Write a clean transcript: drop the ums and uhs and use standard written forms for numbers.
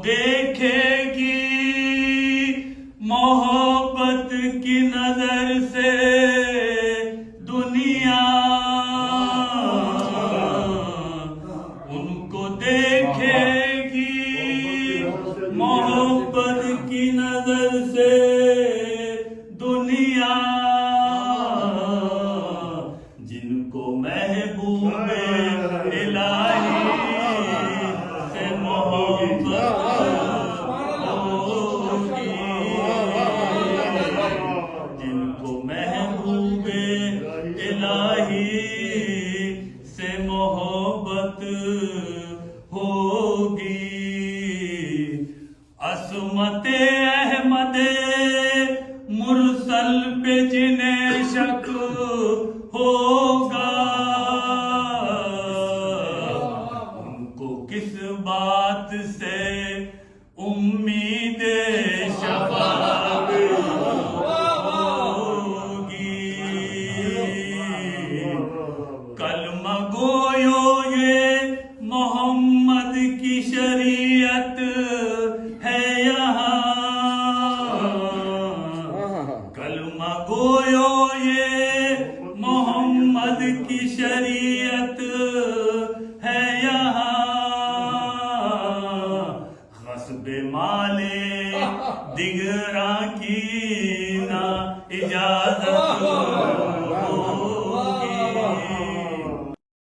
دیکھے گی محبت کی نظر سے دنیا، ان کو دیکھے گی محبت کی نظر سے دنیا، جن کو محبوب الہی سے محبت ہوگی، جن کو محبوب الہی سے محبت ہوگی، عصمت احمد مرسل پہ جنہیں شک ہوگا، ان کو کس بات سے امید شفاعت ہوگی، کلمہ گویو یہ محمد کی شریعت ہے یہاں، کلمہ گویو یہ محمد کی شریعت ہے یہاں، غصب مال دیگراں کی نہ اجازت ہو